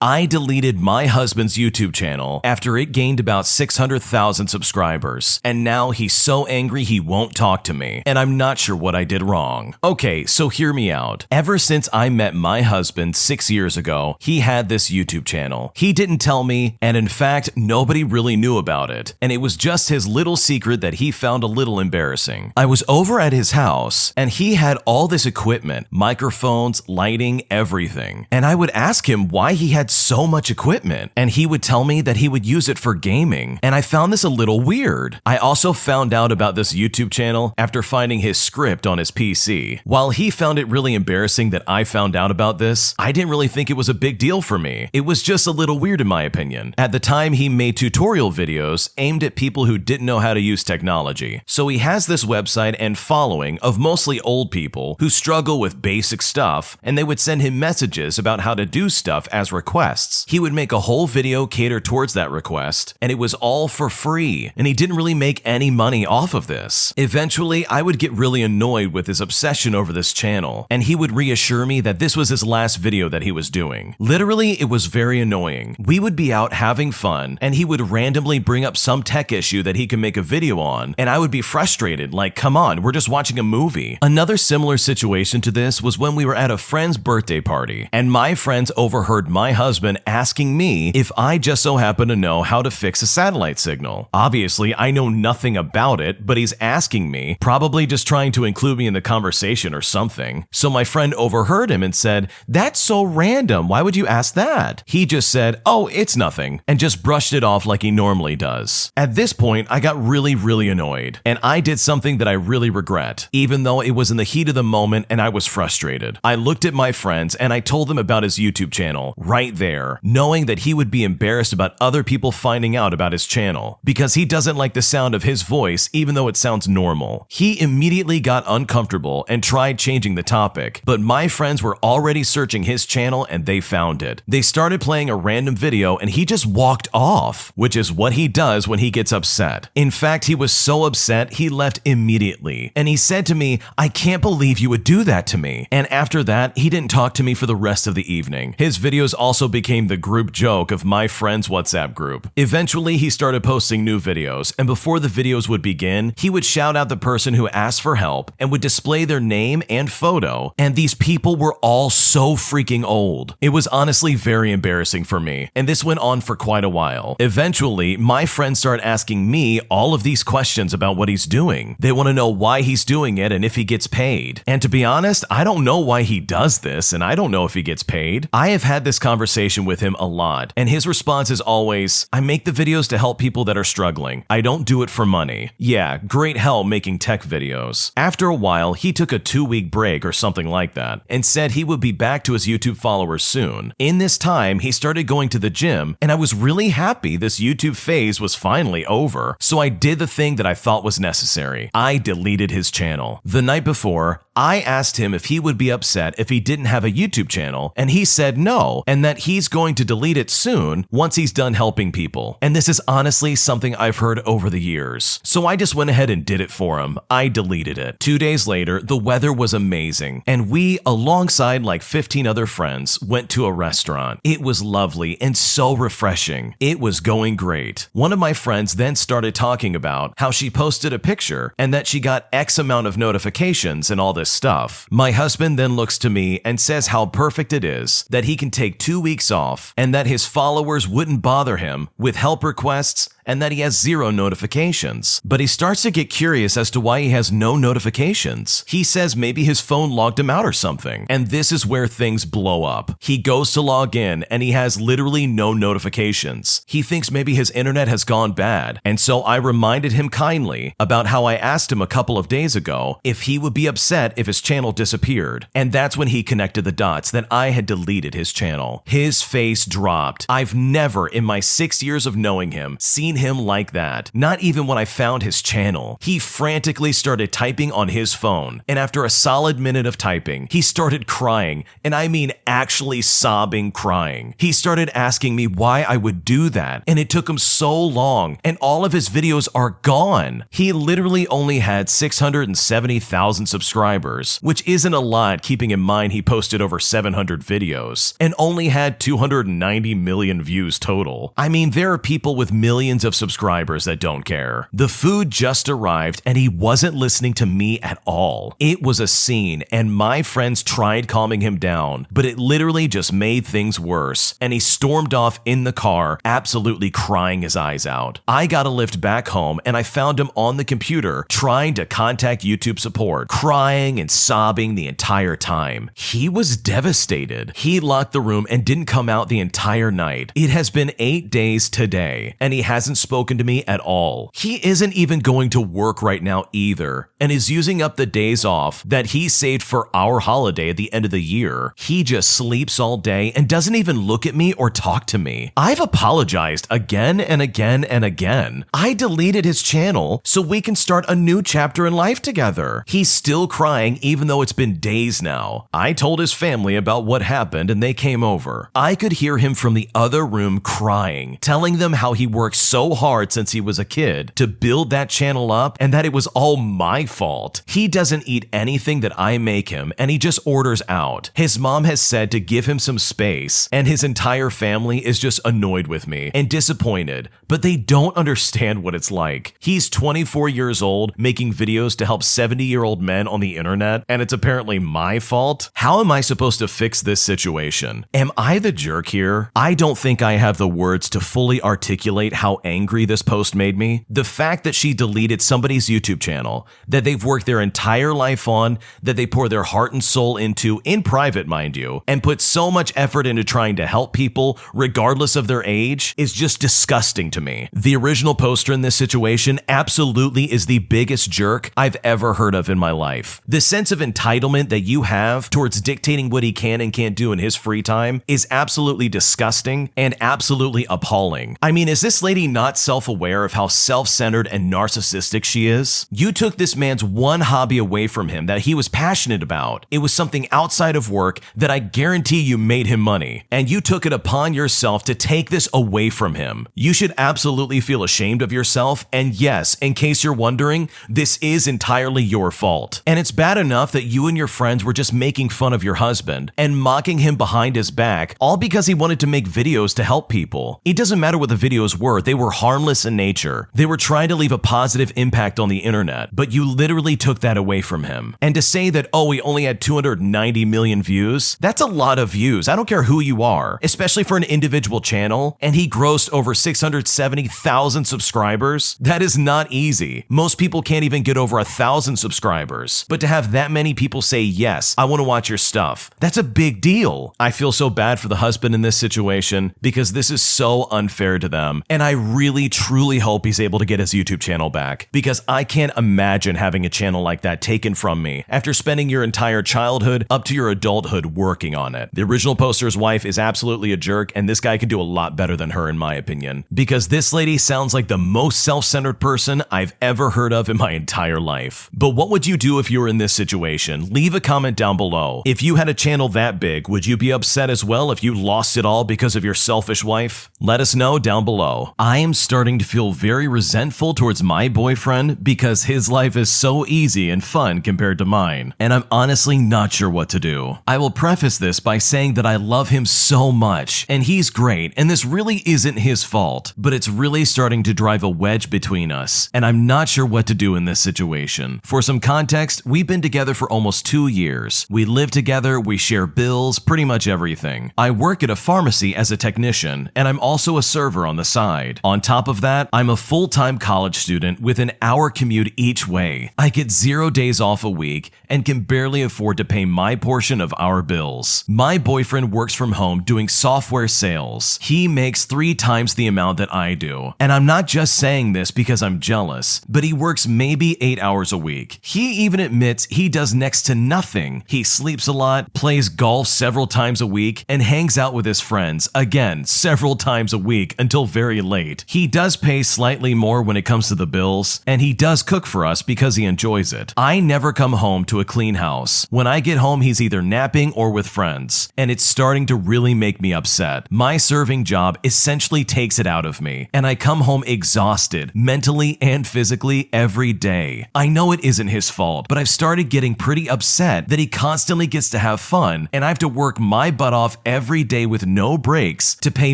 I deleted my husband's YouTube channel after it gained about 600,000 subscribers, and now he's so angry he won't talk to me, and I'm not sure what I did wrong. Okay, so hear me out. Ever since I met my husband 6 years ago, he had this YouTube channel. He didn't tell me, and in fact, nobody really knew about it, and it was just his little secret that he found a little embarrassing. I was over at his house, and he had all this equipment, microphones, lighting, everything, and I would ask him why he had so much equipment, and he would tell me that he would use it for gaming, and I found this a little weird. I also found out about this YouTube channel after finding his script on his PC. While he found it really embarrassing that I found out about this, I didn't really think it was a big deal for me. It was just a little weird in my opinion. At the time, he made tutorial videos aimed at people who didn't know how to use technology. So he has this website and following of mostly old people who struggle with basic stuff, and they would send him messages about how to do stuff as requests. He would make a whole video cater towards that request, and it was all for free, and he didn't really make any money off of this. Eventually, I would get really annoyed with his obsession over this channel, and he would reassure me that this was his last video that he was doing. Literally, it was very annoying. We would be out having fun, and he would randomly bring up some tech issue that he could make a video on, and I would be frustrated, like, come on, we're just watching a movie. Another similar situation to this was when we were at a friend's birthday party, and my friends overheard my husband asking me if I just so happen to know how to fix a satellite signal. Obviously, I know nothing about it, but he's asking me, probably just trying to include me in the conversation or something. So my friend overheard him and said, "That's so random, why would you ask that?" He just said, "Oh, it's nothing," and just brushed it off like he normally does. At this point, I got really annoyed, and I did something that I really regret, even though it was in the heat of the moment and I was frustrated. I looked at my friends and I told them about his YouTube channel right there, knowing that he would be embarrassed about other people finding out about his channel, because he doesn't like the sound of his voice even though it sounds normal. He immediately got uncomfortable and tried changing the topic, but my friends were already searching his channel and they found it. They started playing a random video and he just walked off, which is what he does when he gets upset. In fact, he was so upset he left immediately, and he said to me, "I can't believe you would do that to me." And after that, he didn't talk to me for the rest of the evening. His videos also became the group joke of my friend's WhatsApp group. Eventually, he started posting new videos, and before the videos would begin, he would shout out the person who asked for help and would display their name and photo, and these people were all so freaking old. It was honestly very embarrassing for me, and this went on for quite a while. Eventually, my friends started asking me all of these questions about what he's doing. They want to know why he's doing it and if he gets paid. And to be honest, I don't know why he does this, and I don't know if he gets paid. I have had this conversation with him a lot, and his response is always, "I make the videos to help people that are struggling. I don't do it for money." Yeah, great help making tech videos. After a while, he took a 2-week break or something like that, and said he would be back to his YouTube followers soon. In this time, he started going to the gym, and I was really happy this YouTube phase was finally over, so I did the thing that I thought was necessary. I deleted his channel. The night before, I asked him if he would be upset if he didn't have a YouTube channel, and he said no, and that he's going to delete it soon once he's done helping people. And this is honestly something I've heard over the years. So I just went ahead and did it for him. I deleted it. 2 days later, the weather was amazing, and we, alongside like 15 other friends, went to a restaurant. It was lovely and so refreshing. It was going great. One of my friends then started talking about how she posted a picture and that she got X amount of notifications and all this stuff. My husband then looks to me and says how perfect it is that he can take 2 weeks off and that his followers wouldn't bother him with help requests and that he has 0 notifications. But he starts to get curious as to why he has no notifications. He says maybe his phone logged him out or something. And this is where things blow up. He goes to log in and he has literally no notifications. He thinks maybe his internet has gone bad. And so I reminded him kindly about how I asked him a couple of days ago if he would be upset if his channel disappeared. And that's when he connected the dots that I had deleted his channel. His face dropped. I've never in my 6 years of knowing him seen him like that. Not even when I found his channel. He frantically started typing on his phone, and after a solid minute of typing, he started crying, and I mean actually sobbing crying. He started asking me why I would do that, and it took him so long, and all of his videos are gone. He literally only had 670,000 subscribers, which isn't a lot keeping in mind he posted over 700 videos, and only had 290 million views total. I mean, there are people with millions of subscribers that don't care. The food just arrived and he wasn't listening to me at all. It was a scene, and my friends tried calming him down, but it literally just made things worse, and he stormed off in the car, absolutely crying his eyes out. I got a lift back home and I found him on the computer trying to contact YouTube support, crying and sobbing the entire time. He was devastated. He locked the room and didn't come out the entire night. It has been 8 days today, and he hasn't spoken to me at all. He isn't even going to work right now either, and is using up the days off that he saved for our holiday at the end of the year. He just sleeps all day and doesn't even look at me or talk to me. I've apologized again and again and again. I deleted his channel so we can start a new chapter in life together. He's still crying even though it's been days now. I told his family about what happened and they came over. I could hear him from the other room crying, telling them how he worked so hard since he was a kid to build that channel up and that it was all my fault. He doesn't eat anything that I make him and he just orders out. His mom has said to give him some space, and his entire family is just annoyed with me and disappointed, but they don't understand what it's like. He's 24 years old making videos to help 70-year-old men on the internet, and it's apparently my fault? How am I supposed to fix this situation? Am I the jerk here? I don't think I have the words to fully articulate how angry this post made me. The fact that she deleted somebody's YouTube channel that they've worked their entire life on, that they pour their heart and soul into, in private mind you, and put so much effort into trying to help people regardless of their age, is just disgusting to me. The original poster in this situation absolutely is the biggest jerk I've ever heard of in my life. The sense of entitlement that you have towards dictating what he can and can't do in his free time is absolutely disgusting and absolutely appalling. I mean, is this lady not self-aware of how self-centered and narcissistic she is? You took this man's one hobby away from him that he was passionate about. It was something outside of work that I guarantee you made him money, and you took it upon yourself to take this away from him. You should absolutely feel ashamed of yourself, and yes, in case you're wondering, this is entirely your fault. And it's bad enough that you and your friends were just making fun of your husband and mocking him behind his back, all because he wanted to make videos to help people. It doesn't matter what the videos were, they were harmless in nature. They were trying to leave a positive impact on the internet, but you literally took that away from him. And to say that, oh, he only had 290 million views, that's a lot of views. I don't care who you are, especially for an individual channel, and he grossed over 670,000 subscribers. That is not easy. Most people can't even get over 1,000 subscribers, but to have that many people say, yes, I want to watch your stuff, that's a big deal. I feel so bad for the husband in this situation because this is so unfair to them, and I really truly hope he's able to get his YouTube channel back, because I can't imagine having a channel like that taken from me after spending your entire childhood up to your adulthood working on it. The original poster's wife is absolutely a jerk, and this guy can do a lot better than her in my opinion, because this lady sounds like the most self-centered person I've ever heard of in my entire life. But what would you do if you were in this situation? Leave a comment down below. If you had a channel that big, would you be upset as well if you lost it all because of your selfish wife? Let us know down below. I am starting to feel very resentful towards my boyfriend because his life is so easy and fun compared to mine, and I'm honestly not sure what to do. I will preface this by saying that I love him so much, and he's great, and this really isn't his fault, but it's really starting to drive a wedge between us, and I'm not sure what to do in this situation. For some context, we've been together for almost 2 years. We live together, we share bills, pretty much everything. I work at a pharmacy as a technician, and I'm also a server on the side. On top of that, I'm a full-time college student with an hour commute each way. I get 0 days off a week and can barely afford to pay my portion of our bills. My boyfriend works from home doing software sales. He makes 3 times the amount that I do. And I'm not just saying this because I'm jealous, but he works maybe 8 hours a week. He even admits he does next to nothing. He sleeps a lot, plays golf several times a week, and hangs out with his friends, again, several times a week until very late. point. He does pay slightly more when it comes to the bills, and he does cook for us because he enjoys it. I never come home to a clean house. When I get home, he's either napping or with friends, and it's starting to really make me upset. My serving job essentially takes it out of me, and I come home exhausted, mentally and physically, every day. I know it isn't his fault, but I've started getting pretty upset that he constantly gets to have fun, and I have to work my butt off every day with no breaks to pay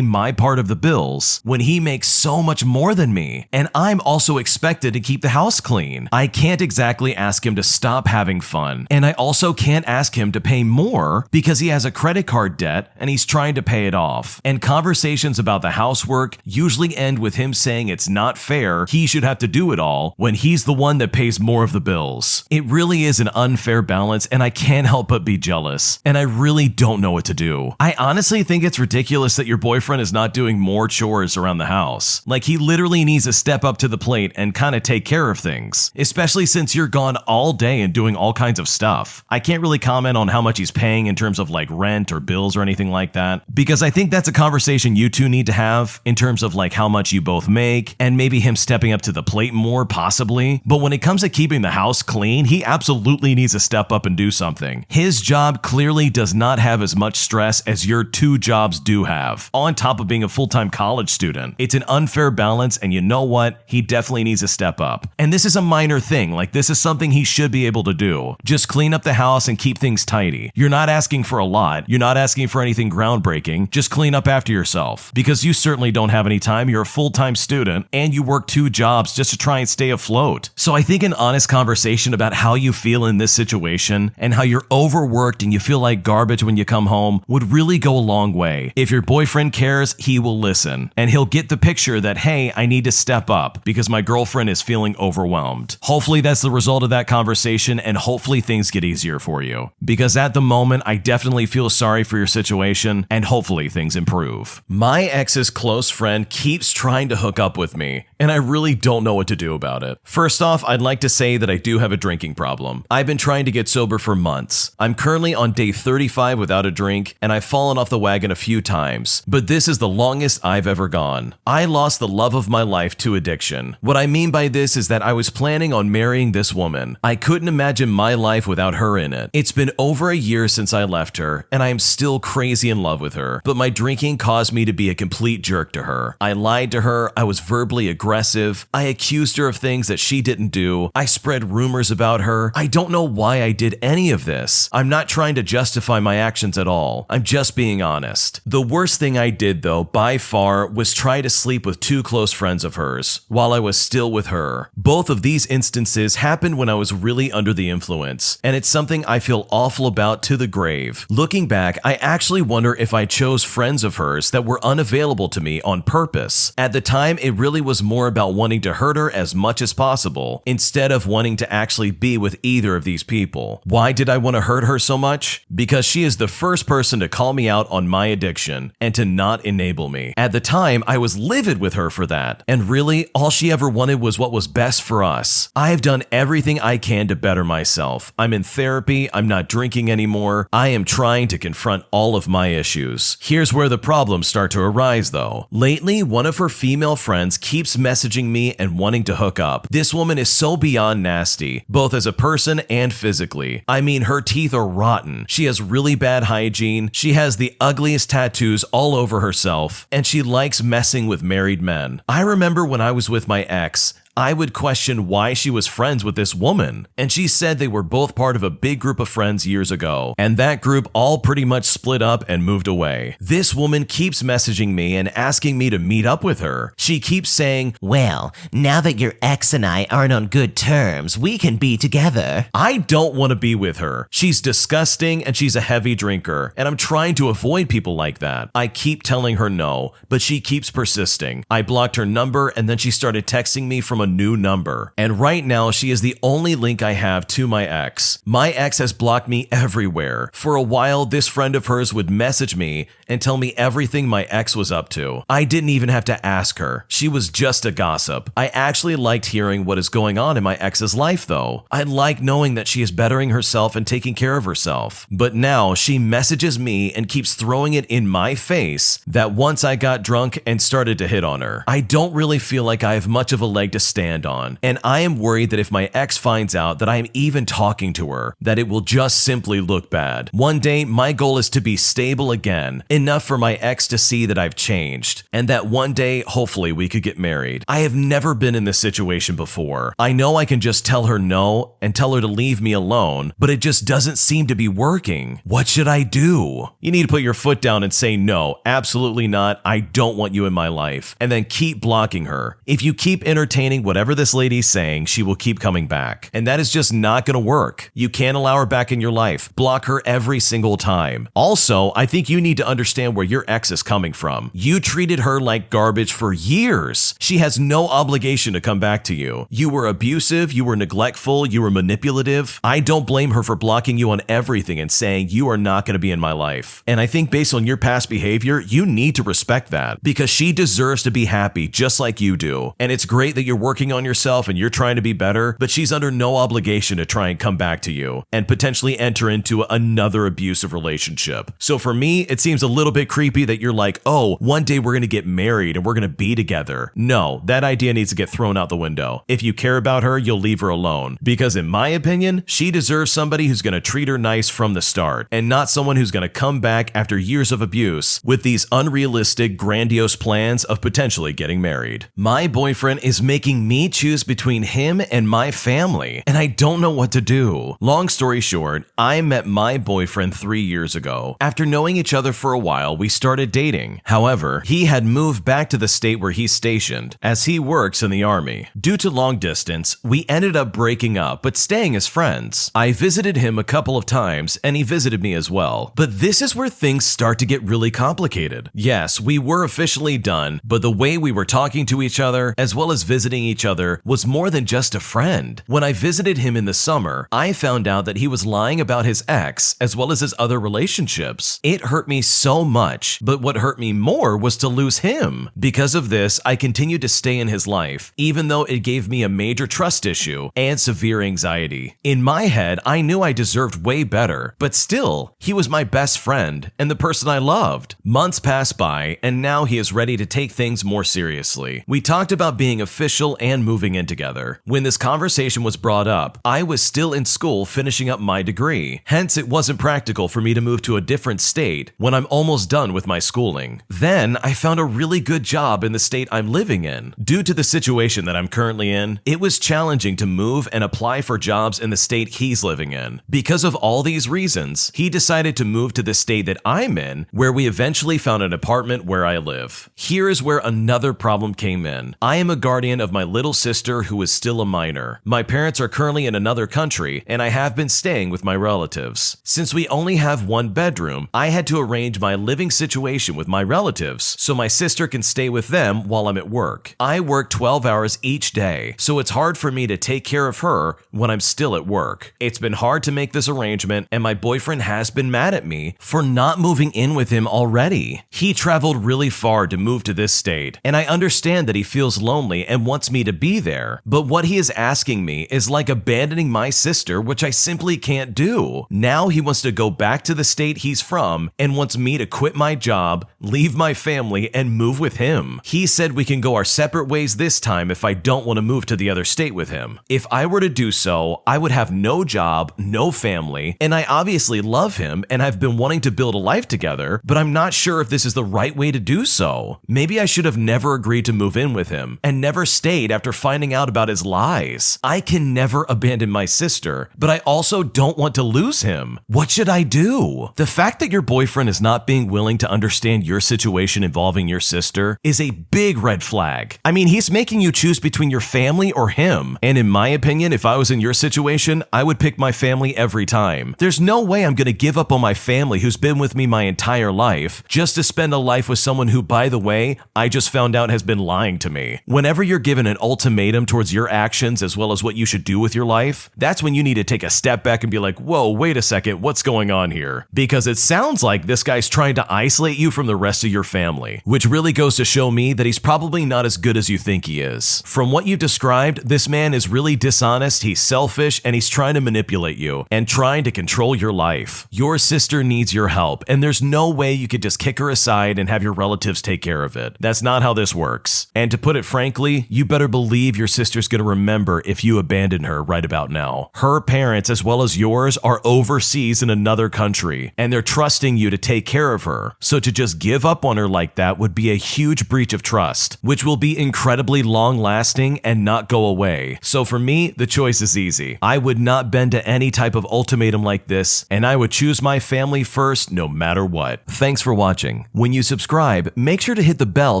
my part of the bills when he makes so much more than me, and I'm also expected to keep the house clean. I can't exactly ask him to stop having fun, and I also can't ask him to pay more because he has a credit card debt and he's trying to pay it off. And conversations about the housework usually end with him saying it's not fair he should have to do it all when he's the one that pays more of the bills. It really is an unfair balance, and I can't help but be jealous, and I really don't know what to do. I honestly think it's ridiculous that your boyfriend is not doing more chores around the house. Like, he literally needs to step up to the plate and kind of take care of things, especially since you're gone all day and doing all kinds of stuff. I can't really comment on how much he's paying in terms of like rent or bills or anything like that, because I think that's a conversation you two need to have in terms of like how much you both make and maybe him stepping up to the plate more possibly. But when it comes to keeping the house clean, he absolutely needs to step up and do something. His job clearly does not have as much stress as your two jobs do have, on top of being a full-time college student. It's an unfair balance, and you know what? He definitely needs to step up. And this is a minor thing, like this is something he should be able to do. Just clean up the house and keep things tidy. You're not asking for a lot. You're not asking for anything groundbreaking. Just clean up after yourself, because you certainly don't have any time. You're a full-time student and you work two jobs just to try and stay afloat. So I think an honest conversation about how you feel in this situation and how you're overworked and you feel like garbage when you come home would really go a long way. If your boyfriend cares, he will listen, and he'll get the picture that, hey, I need to step up because my girlfriend is feeling overwhelmed. Hopefully that's the result of that conversation, and hopefully things get easier for you, because at the moment I definitely feel sorry for your situation, and hopefully things improve. My ex's close friend keeps trying to hook up with me, and I really don't know what to do about it. First off, I'd like to say that I do have a drinking problem. I've been trying to get sober for months. I'm currently on day 35 without a drink, and I've fallen off the wagon a few times, but this is the longest I've ever gone. I lost the love of my life to addiction. What I mean by this is that I was planning on marrying this woman. I couldn't imagine my life without her in it. It's been over a year since I left her, and I am still crazy in love with her, but my drinking caused me to be a complete jerk to her. I lied to her, I was verbally aggressive, I accused her of things that she didn't do, I spread rumors about her. I don't know why I did any of this. I'm not trying to justify my actions at all. I'm just being honest. The worst thing I did, though, by far, was try to sleep with two close friends of hers while I was still with her. Both of these instances happened when I was really under the influence, and it's something I feel awful about to the grave. Looking back, I actually wonder if I chose friends of hers that were unavailable to me on purpose. At the time, it really was more about wanting to hurt her as much as possible, instead of wanting to actually be with either of these people. Why did I want to hurt her so much? Because she is the first person to call me out on my addiction and to not enable me. At the time, I was livid with her for that, and really, all she ever wanted was what was best for us. I have done everything I can to better myself. I'm in therapy, I'm not drinking anymore, I am trying to confront all of my issues. Here's where the problems start to arise though. Lately, one of her female friends keeps messaging me and wanting to hook up. This woman is so beyond nasty, both as a person and physically. I mean, her teeth are rotten, she has really bad hygiene, she has the ugliest tattoos all over herself, and she likes messing with married men. I remember when I was with my ex, I would question why she was friends with this woman, and she said they were both part of a big group of friends years ago, and that group all pretty much split up and moved away. This woman keeps messaging me and asking me to meet up with her. She keeps saying, well, now that your ex and I aren't on good terms, we can be together. I don't want to be with her. She's disgusting and she's a heavy drinker, and I'm trying to avoid people like that. I keep telling her no, but she keeps persisting. I blocked her number, and then she started texting me from a new number. And right now, she is the only link I have to my ex. My ex has blocked me everywhere. For a while, this friend of hers would message me and tell me everything my ex was up to. I didn't even have to ask her. She was just a gossip. I actually liked hearing what is going on in my ex's life, though. I like knowing that she is bettering herself and taking care of herself. But now she messages me and keeps throwing it in my face that once I got drunk and started to hit on her. I don't really feel like I have much of a leg to stand on, and I am worried that if my ex finds out that I am even talking to her, that it will just simply look bad. One day, my goal is to be stable again, enough for my ex to see that I've changed, and that one day, hopefully, we could get married. I have never been in this situation before. I know I can just tell her no and tell her to leave me alone, but it just doesn't seem to be working. What should I do? You need to put your foot down and say no, absolutely not, I don't want you in my life, and then keep blocking her. If you keep entertaining whatever this lady's saying, she will keep coming back, and that is just not gonna work. You can't allow her back in your life. Block her every single time. Also, I think you need to understand where your ex is coming from. You treated her like garbage for years. She has no obligation to come back to you. You were abusive, you were neglectful, you were manipulative. I don't blame her for blocking you on everything and saying you are not going to be in my life. And I think based on your past behavior, you need to respect that because she deserves to be happy just like you do. And it's great that you're working on yourself and you're trying to be better, but she's under no obligation to try and come back to you and potentially enter into another abusive relationship. So for me, it seems a little bit creepy that you're like, oh, one day we're going to get married and we're going to be together. No, that idea needs to get thrown out the window. If you care about her, you'll leave her alone. Because in my opinion, she deserves somebody who's going to treat her nice from the start and not someone who's going to come back after years of abuse with these unrealistic, grandiose plans of potentially getting married. My boyfriend is making me choose between him and my family, and I don't know what to do. Long story short, I met my boyfriend 3 years ago. After knowing each other for a while, we started dating. However, he had moved back to the state where he's stationed, as he works in the army. Due to long distance, we ended up breaking up, but staying as friends. I visited him a couple of times, and he visited me as well. But this is where things start to get really complicated. Yes, we were officially done, but the way we were talking to each other, as well as visiting each other, was more than just a friend. When I visited him in the summer, I found out that he was lying about his ex, as well as his other relationships. It hurt me so much, but what hurt me more was to lose him. Because of this, I continued to stay in his life, even though it gave me a major trust issue and severe anxiety. In my head, I knew I deserved way better, but still, he was my best friend and the person I loved. Months passed by, and now he is ready to take things more seriously. We talked about being official and moving in together. When this conversation was brought up, I was still in school finishing up my degree. Hence, it wasn't practical for me to move to a different state when I'm almost done with my schooling. Then, I found a really good job in the state I'm living in. Due to the situation that I'm currently in, it was challenging to move and apply for jobs in the state he's living in. Because of all these reasons, he decided to move to the state that I'm in, where we eventually found an apartment where I live. Here is where another problem came in. I am a guardian of my little sister who is still a minor. My parents are currently in another country, and I have been staying with my relatives. Since we only have one bedroom, I had to arrange my living situation with my relatives so my sister can stay with them while I'm at work. I work 12 hours each day, so it's hard for me to take care of her when I'm still at work. It's been hard to make this arrangement, and my boyfriend has been mad at me for not moving in with him already. He traveled really far to move to this state, and I understand that he feels lonely and wants me to be there, but what he is asking me is like abandoning my sister, which I simply can't do. Now he wants to go back to the state he's from and wants me to quit my job, leave my family, and move with him. He said we can go our separate ways this time if I don't want to move to the other state with him. If I were to do so, I would have no job, no family, and I obviously love him and I've been wanting to build a life together, but I'm not sure if this is the right way to do so. Maybe I should have never agreed to move in with him and never stayed after finding out about his lies. I can never abandon my sister, but I also don't want to lose him. What should I do? The fact that your boyfriend is not being willing to understand your situation involving your sister is a big red flag. I mean, he's making you choose between your family or him. And in my opinion, if I was in your situation, I would pick my family every time. There's no way I'm going to give up on my family who's been with me my entire life just to spend a life with someone who, by the way, I just found out has been lying to me. Whenever you're given an an ultimatum towards your actions as well as what you should do with your life, that's when you need to take a step back and be like, whoa, wait a second, what's going on here? Because it sounds like this guy's trying to isolate you from the rest of your family, which really goes to show me that he's probably not as good as you think he is. From what you've described, this man is really dishonest, he's selfish, and he's trying to manipulate you and trying to control your life. Your sister needs your help, and there's no way you could just kick her aside and have your relatives take care of it. That's not how this works. And to put it frankly, you better believe your sister's gonna remember if you abandon her right about now. Her parents, as well as yours, are overseas in another country, and they're trusting you to take care of her. So to just give up on her like that would be a huge breach of trust, which will be incredibly long-lasting and not go away. So for me, the choice is easy. I would not bend to any type of ultimatum like this, and I would choose my family first no matter what. Thanks for watching. When you subscribe, make sure to hit the bell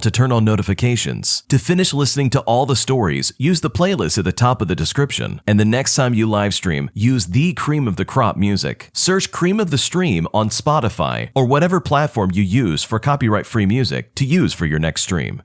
to turn on notifications. To finish listening to all the stories, use the playlist at the top of the description. And the next time you live stream, use the cream of the crop music. Search Cream of the Stream on Spotify or whatever platform you use for copyright-free music to use for your next stream.